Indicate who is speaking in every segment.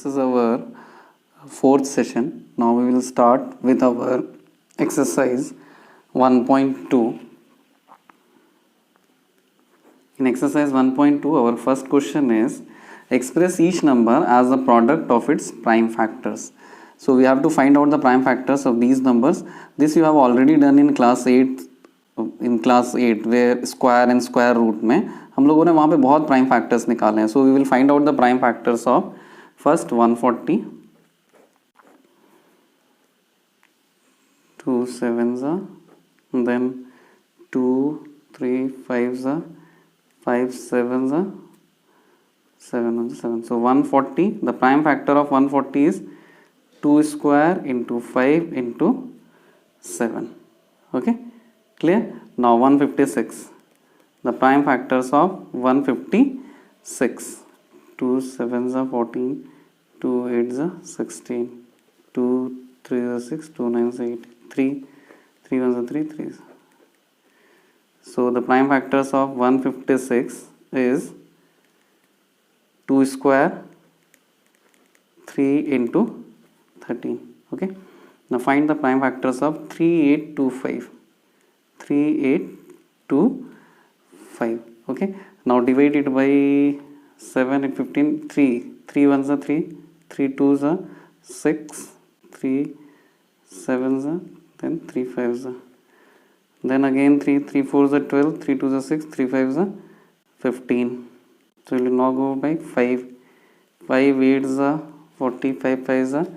Speaker 1: this is our fourth session. Now we will start with our exercise 1.2. In exercise 1.2, our first question is express each number as a product of its prime factors. So we have to find out the prime factors of these numbers. This you have already done in class 8. In class 8 where square and square root में हम लोगों ने वहाँ पे बहुत prime factors निकाले हैं. So we will find out the prime factors of first 140, 2 7s, then 2 3 5s, 5 7s, 7 7. So 140, the prime factor of 140 is 2 square into 5 into 7. Okay, clear? Now 156, the prime factors of 156, 2 7s are 14, 2 8s are 16, 2 3s are 6, 2 9s are 8, 3 3 1s are 3, 3s. So the prime factors of 156 is 2 square, 3 into 13. Okay, now find the prime factors of 3825. 3825. Okay, now divide it by 7 and 15. 3 1s are 3, 3 2s are 6, 3 7s are, then 3 5s are, then again 3 4s are 12, 3 2s are 6, 3 5s are 15. So we will now go by 5. 5 8s are 40, 5 5s are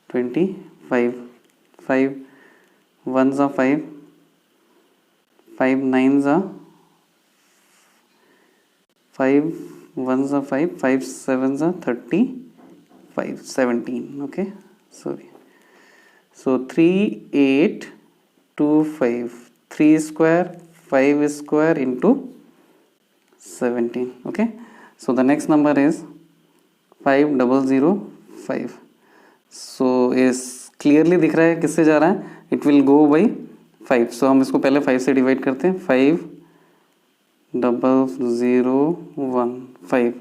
Speaker 1: 25, 5 1s are 5, 5 9s are 5 1s are 5, 5 7s are 35, 17. Okay, sorry. So 3 8 2 5, 3 square 5 square into 17. Okay, so the next number is 5005. सो इस clearly दिख रहा है किससे जा रहा है, it will go by 5. सो हम इसको पहले 5 से डिवाइड करते हैं. 5001 5.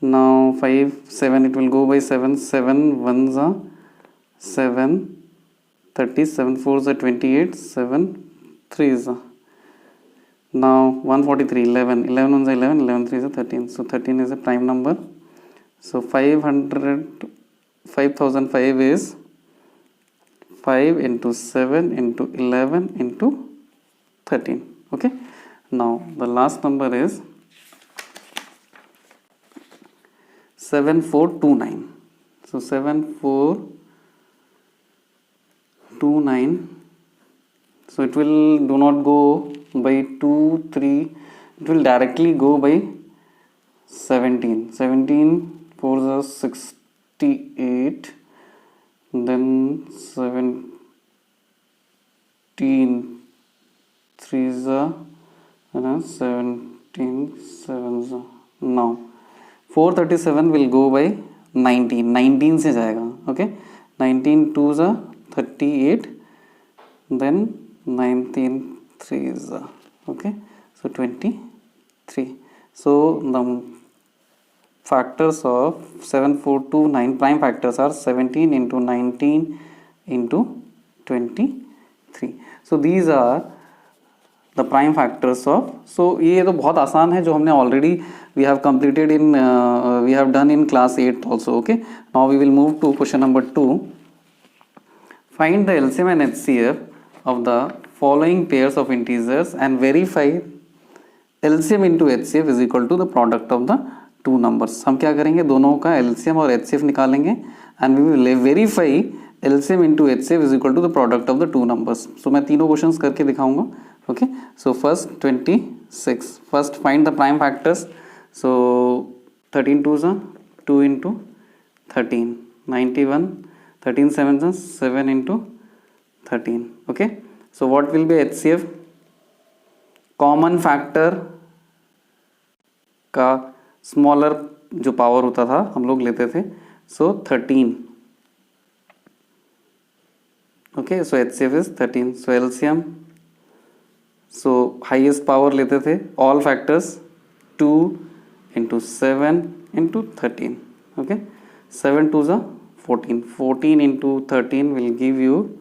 Speaker 1: Now 5 7 it will go by 7. 7 1s are 7, 30, 7 4s are 28, 7 3s are. Now 143 11, 11 1s are 11, 11 3s are 13. So 13 is a prime number. So 5005 is 5 into 7 into 11 into 13. Okay, now the last number is 7429. So 7429, so it will do not go by 2 3, it will directly go by 17. 17 4s are 68, then 17 3s are 17 7s are. Now 437 will go by 19. 19 से जाएगा. Okay, 19 2s are 38, then 19 3s are. Okay, so 23. So the factors of 7429 prime factors are 17 into 19 into 23. So these are the prime factors of. So ये तो बहुत आसान है जो हमने already we have completed in we have done in class 8 also. Okay, now we will move to question number 2. Find the LCM and HCF of the following pairs of integers and verify LCM into HCF is equal to the product of the two numbers. हम क्या करेंगे, दोनों का LCM और HCF निकालेंगे and we will verify LCM into HCF is equal to the product of the two numbers. So मैं तीनों questions करके दिखाऊंगा. Okay, so first 26. First find the prime factors. So 13 2s are 2 into 13, 91, 13 7s are 7 into 13. Okay, so what will be HCF. Common factor का smaller जो power होता था हम लोग लेते थे. सो 13. Okay, so HCF is 13. So LCM, so highest power लेते थे all factors 2 into 7 into 13. Okay, 7 2 is 14. 14 into 13 will give you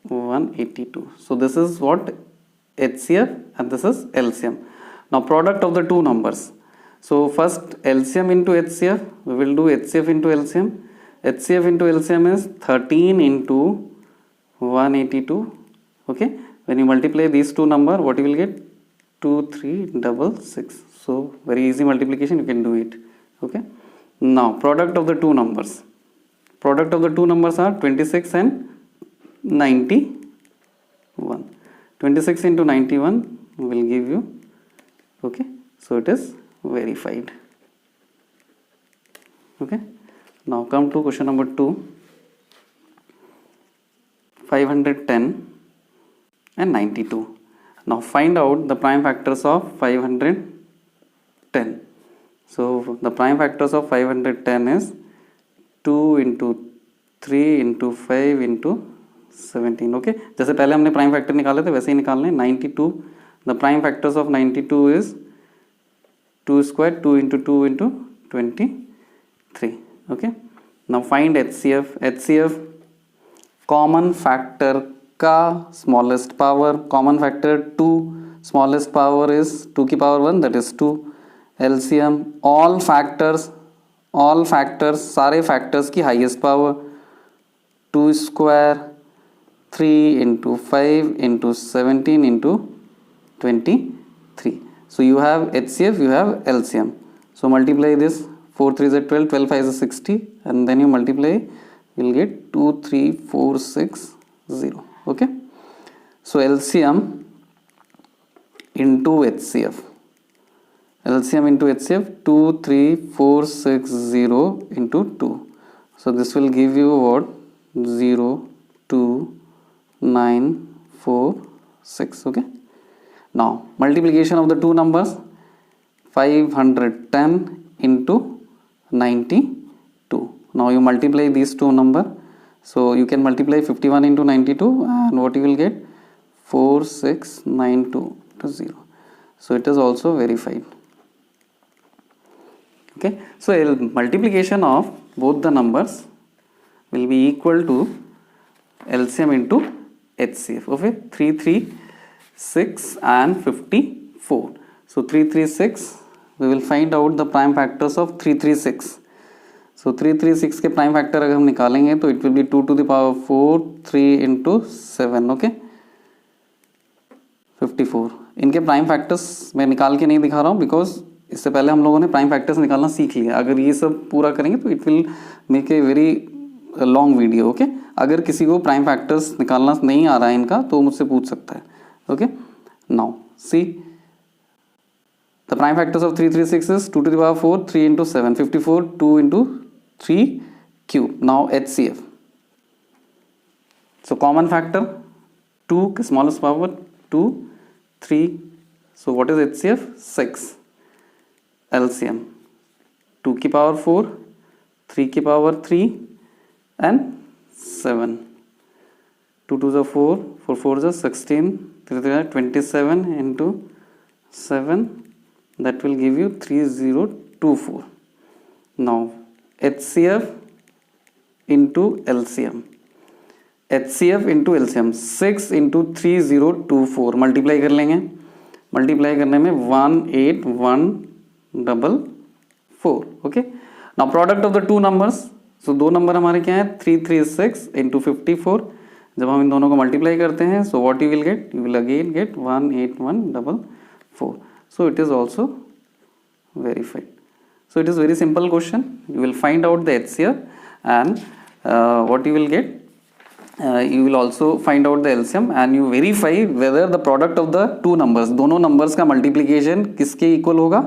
Speaker 1: 182. So this is what HCF and this is LCM. Now product of the two numbers. So first LCM into HCF, we will do HCF into LCM. HCF into LCM is 13 into 182. Okay, when you multiply these two number, what you will get? 2366. So very easy multiplication, you can do it. Okay, now product of the two numbers. Product of the two numbers are 26 and 91. 26 into 91 will give you, okay, so it is verified. Okay, now come to question number 2. 510 and 92. Now find out the prime factors of 510. So the prime factors of 510 is 2 into 3 into 5 into 17. Okay, जैसे पहले हमने prime factor निकाले थे वैसे ही निकालने. 92, the prime factors of 92 is 2 square, 2 into 2 into 23. Okay, now find HCF. HCF common factor का smallest power, common factor 2, smallest power is 2 की power 1, that is 2. LCM all factors सारे फैक्टर्स की highest power 2 square, 3 into 5 into 17 into 23. So you have HCF, you have LCM. So multiply this. 4 3 is 12, 12 5 is 60, and then you multiply, you will get 23460. Okay, so LCM into HCF, LCM into HCF 23460 into 2. So this will give you what? 02946. Okay, now multiplication of the two numbers. 510 into 92. Now you multiply these two number. So you can multiply 51 into 92, and what you will get? 46920. So it is also verified. Okay, so multiplication of both the numbers will be equal to LCM into HCF. Okay, 336 and 54. So 336, we will find out the prime factors of 336. So 336 के prime factor अगर हम निकालेंगे तो it will be 2 to the power 4, 3 into 7. Okay, 54. इनके prime factors मैं निकाल के नहीं दिखा रहा हूँ बिकॉज इससे पहले हम लोगों ने प्राइम फैक्टर्स निकालना सीख लिया. अगर ये सब पूरा करेंगे तो it will make a very long video. Okay, अगर किसी को प्राइम फैक्टर्स निकालना नहीं आ रहा है इनका तो मुझसे पूछ सकता है. Okay, now see the prime factors of 336 is 2 to the power 4, 3 into 7, 54, 2 into 3 cube. Now HCF. So common factor 2, smallest power 2, 3. So what is HCF? 6. LCM 2 की power 4, 3 की power 3 and 7. 2 2 is 4, 4 4 is 16, 3 3 is 27 into 7. That will give you 3024. Now HCF into LCM. HCF into LCM 6 into 3024 multiply कर लेंगे. Multiply करने में 18144. Okay, now product of the two numbers. So दो number हमारे क्या है? 336 into 54. जब हम इन दोनों को मल्टीप्लाई करते हैं so what you will get? You will again get 18144. So it is also verified. So it is very simple question. You will find out the HCF and what you will get, you will also find out the LCM and you verify whether the product of the two numbers, दोनों numbers का multiplication किसके equal होगा?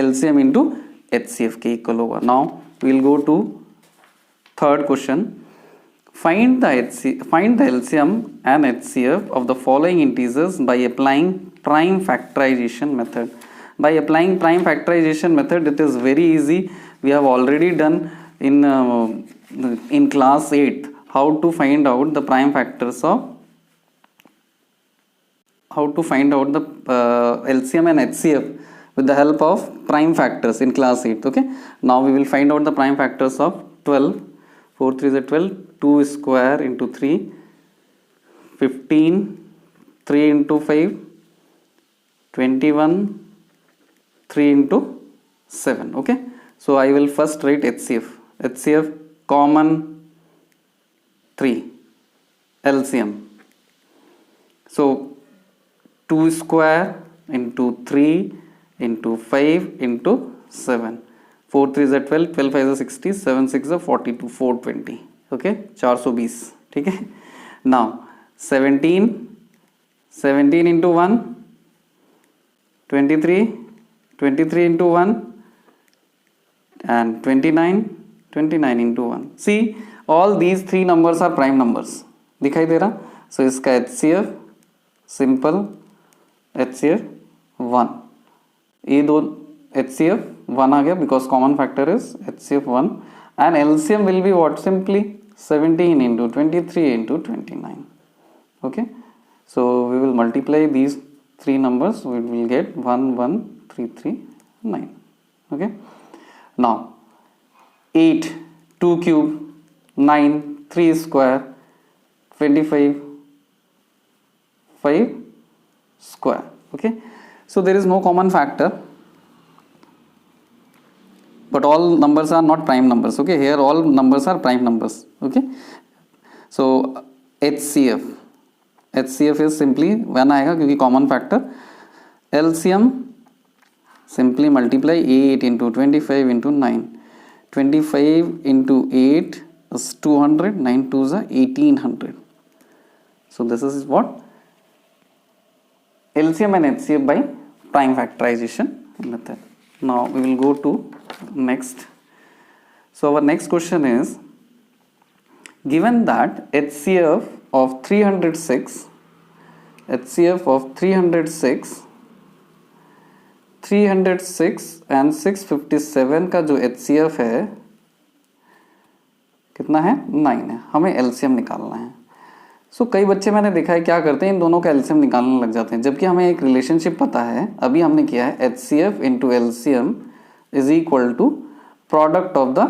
Speaker 1: LCM into HCF के equal होगा. Now we will go to third question. Find the LCM and HCF of the following integers by applying prime factorization method. By applying prime factorization method, it is very easy. We have already done in class 8 how to find out the prime factors of LCM and HCF with the help of prime factors in class 8. Okay, now we will find out the prime factors of 12, 4 3 is 12, 2 square into 3, 15, 3 into 5, 21, 3 into 7. Okay, so I will first write HCF common 3, LCM. So 2 square into 3 into 5 into 7, 4 3 is 12, 12 5 is 60, 7 6 is 42, 420. Okay, 420. ठीक है. Now 17 into 1, 23 into 1, and 29 into 1. See, all these three numbers are prime numbers. दिखाई दे रहा. So इसका HCF simple HCF 1, ये दो HCF 1 आ गया because common factor is HCF 1, and LCM will be what, simply 17 into 23 into 29. Okay, so we will multiply these three numbers, we will get 11339. Okay, now 8, 2 cube, 9, 3 square, 25, 5 square. Okay, so there is no common factor, but all numbers are not prime numbers. Okay, here all numbers are prime numbers. Okay, so HCF is simply 1 आएगा क्योंकि common factor. LCM simply multiply 8 into 25 into 9, 25 into 8 is 200, 9 2s are 1800. So this is what LCM and HCF by prime factorization method. Now we will go to next. So our next question is, given that HCF of 306 and 657 का जो HCF है कितना है, 9 है. हमें LCM निकालना है. सो कई बच्चे मैंने देखा है क्या करते हैं, इन दोनों का LCM निकालने लग जाते हैं, जबकि हमें एक रिलेशनशिप पता है. अभी हमने किया है HCF into LCM is equal to product of the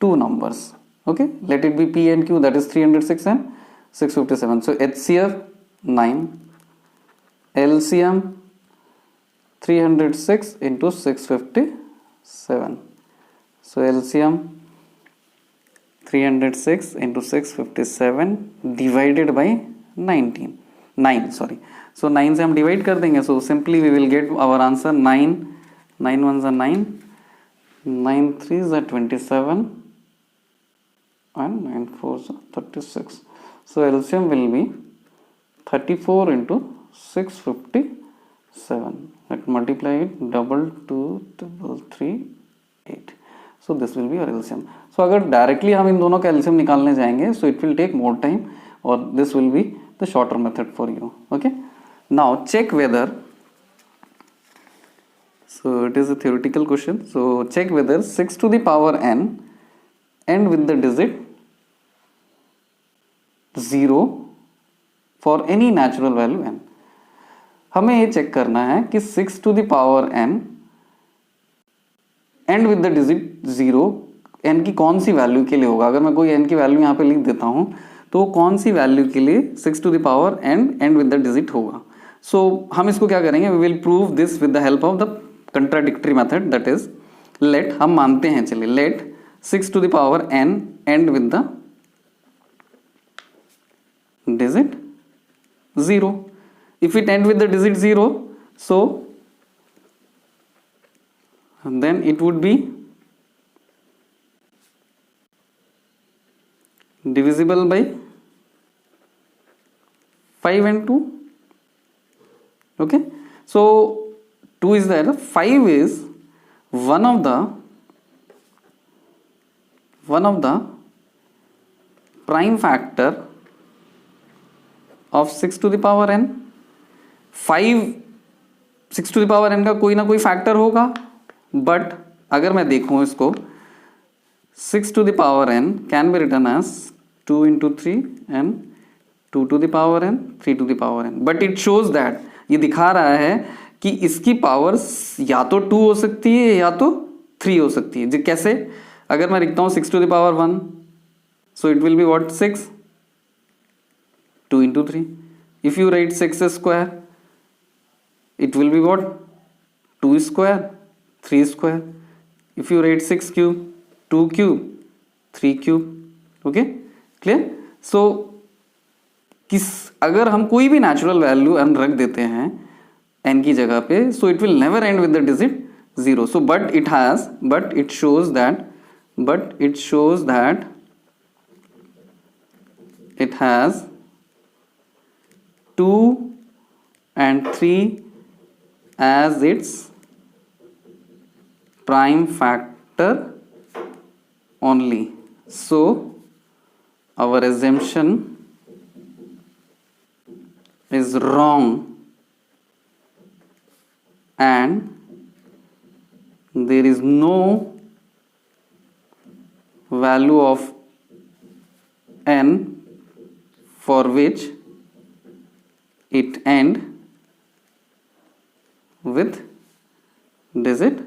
Speaker 1: two numbers. Okay, let it be P and Q, that is 306 and 657. So HCF 9, LCM 306 into 657. So LCM 306 into 657 divided by 9 sorry. So 9 से हम divide कर देंगे. So simply we will get our answer 9 1s are 9, 9 3s are 27, and 9 4s are 36. So LCM will be 34 into 657. Let's multiply it, 22338. So this will be our LCM. So अगर directly हम इन दोनों का LCM निकालने जाएंगे, so it will take more time, or this will be the shorter method for you. Okay, now check whether, so it is a theoretical question, so check whether 6 to the power n end with the digit 0 for any natural value n. हमें ये check करना है कि 6 to the power n end with the digit 0 n की कौन सी value के लिए होगा. अगर मैं कोई n की वैल्यू यहाँ पे लिख देता हूँ तो कौन सी वैल्यू के लिए 6 to the power n end with the digit होगा. सो हम इसको क्या करेंगे, we will prove this with the help of the contradictory method, that is let, हम मानते हैं चलिए, let 6 to the power n end with the digit 0. If it end with the digit 0, so then it would be divisible by 5 and 2. Okay, so 2 is there, 5 is one of the prime factor of 6 to the power n. 5 6 to the power n का कोई ना कोई factor होगा, but अगर मैं देखूं इसको, 6 to the power n can be written as 2 into 3 and 2 to the power n, 3 to the power n. But it shows that, ये दिखा रहा है कि इसकी पावर या तो 2 हो सकती है या तो 3 हो सकती है. कैसे, अगर मैं लिखता हूँ 6 to the power 1, so it will be what? 6, 2 into 3. If you write 6 square, it will be what? 2 square, 3 square. If you write 6 cube, 2 cube, 3 cube. Okay, clear? So अगर हम कोई भी नेचुरल वैल्यू n रख देते हैं n की जगह पे, so it will never end with the digit 0. So but it shows that it has 2 and 3 as its prime factor only. So our assumption is wrong and there is no value of n for which it end with digit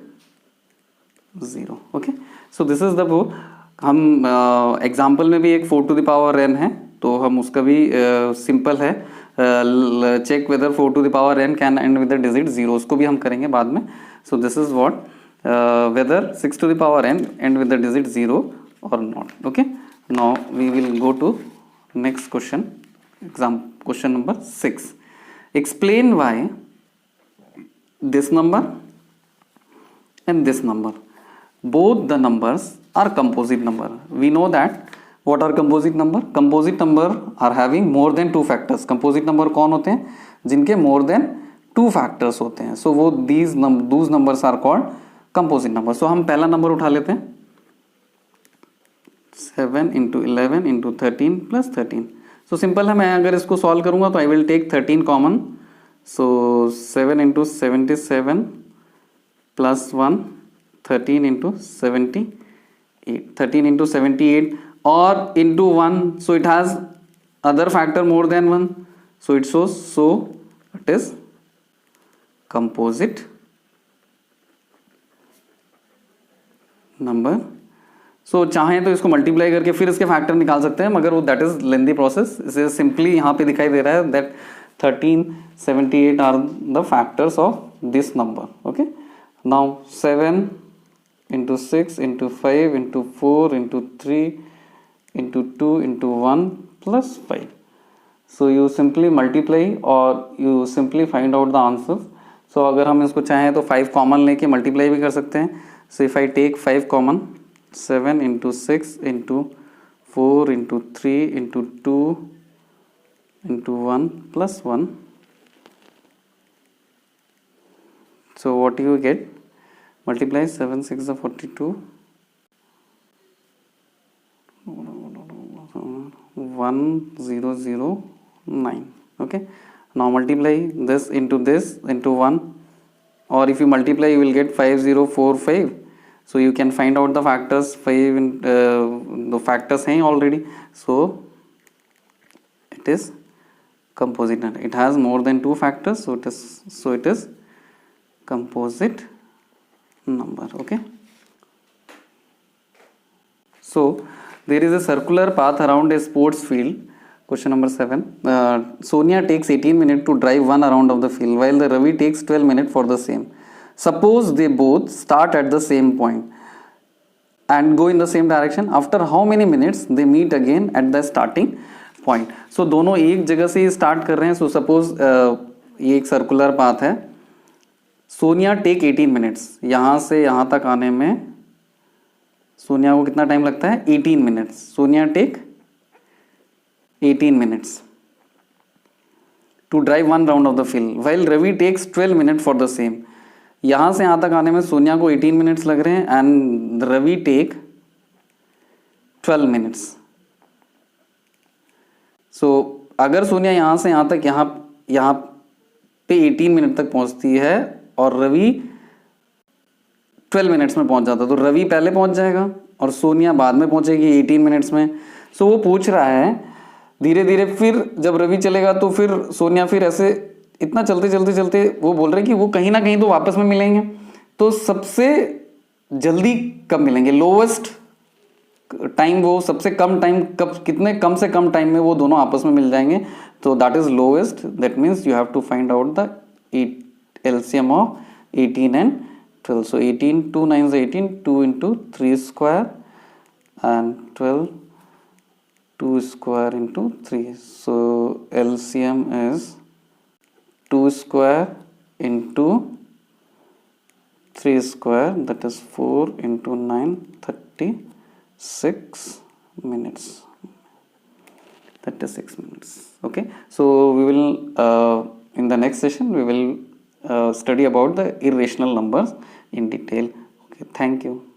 Speaker 1: 0. Okay, so this is the proof. हम example में भी एक 4 to the power n है, तो हम उसका भी simple है, check whether 4 to the power n can end with the digit 0, उसको भी हम करेंगे बाद में. So this is what whether 6 to the power n end with the digit 0 और not. Okay, now we will go to next question, question number 6. Explain why this number and this number, both the numbers are composite number. We know that what are composite number? Composite number are having more than 2 factors. Composite number कौन होते हैं? जिनके more than 2 factors होते हैं. So वो those numbers are called composite number. So हम पहला number उठा लेते हैं, 7 into 11 into 13 plus 13. So simple है, मैं अगर इसको सॉल्व करूँगा तो I will take 13 common. So 7 into 77 plus 1, 13 into 78, 13 into 78 or into 1, so it has other factor more than 1, so it shows, so it is composite number. So चाहें तो इसको multiply करके फिर इसके फैक्टर निकाल सकते हैं, मगर वो दैट इज लेंदी प्रोसेस. इसे सिंपली यहाँ पे दिखाई दे रहा है that 13, 78 are the factors of this number. Okay, now 7 into 6 into 5 into 4 into 3 into 2 into 1 plus 5. So you simply multiply or you simply find out the answers. So अगर हम इसको चाहें तो 5 कॉमन लेके मल्टीप्लाई भी कर सकते हैं. So if I take 5 common, 7 into 6 into 4 into 3 into 2 into 1 plus 1. So what do you get? Multiply 7 6 are 42, 1009. Okay, now multiply this into 1, or if you multiply you will get 5045. So you can find out the factors. 5 the factors हैं already, so it is composite number. It has more than 2 factors, so it is composite number. Okay, so there is a circular path around a sports field. Question number 7. Sonia takes 18 minutes to drive one around of the field, while the Ravi takes 12 minutes for the same. Suppose they both start at the same point and go in the same direction. After how many minutes they meet again at the starting point? So दोनों एक जगह से ही start कर रहे हैं. So suppose ये एक circular path है. सोनिया टेक 18 मिनट्स, यहाँ से यहाँ तक आने में सोनिया को कितना टाइम लगता है? 18 minutes. Sonia take 18 minutes to drive one round of the field, while Ravi takes 12 minute for the same. यहाँ से यहाँ तक आने में सोनिया को 18 मिनट्स लग रहे हैं एंड रवि टेक 12 मिनट्स. सो अगर सोनिया यहाँ से यहाँ तक यहाँ पे 18 मिनट तक पहुँचती है और रवि 12 मिनट्स में पहुँच जाता, तो रवि पहले पहुँच जाएगा और सोनिया बाद में पहुँचेगी 18 मिनट्स में. सो वो पूछ रहा है धीरे धीरे, फिर जब रवि चलेगा तो फिर सोनिया, फिर ऐसे इतना चलते चलते चलते वो बोल रहे हैं कि वो कहीं ना कहीं तो वापस में मिलेंगे. तो सबसे जल्दी कब मिलेंगे? लोवेस्ट टाइम वो सबसे कम टाइम कब कितने कम से कम टाइम में वो दोनों आपस में मिल जाएंगे, तो that is lowest, that means you have to find out the LCM of 18 and 12. So 18, 2 9s 18, 2 into 3 square and 12, 2 square into 3. So LCM is 2 square into 3 square, that is 4 into 9, 36 minutes. 36 minutes. Okay, so we will in the next session we will study about the irrational numbers in detail. Okay, thank you.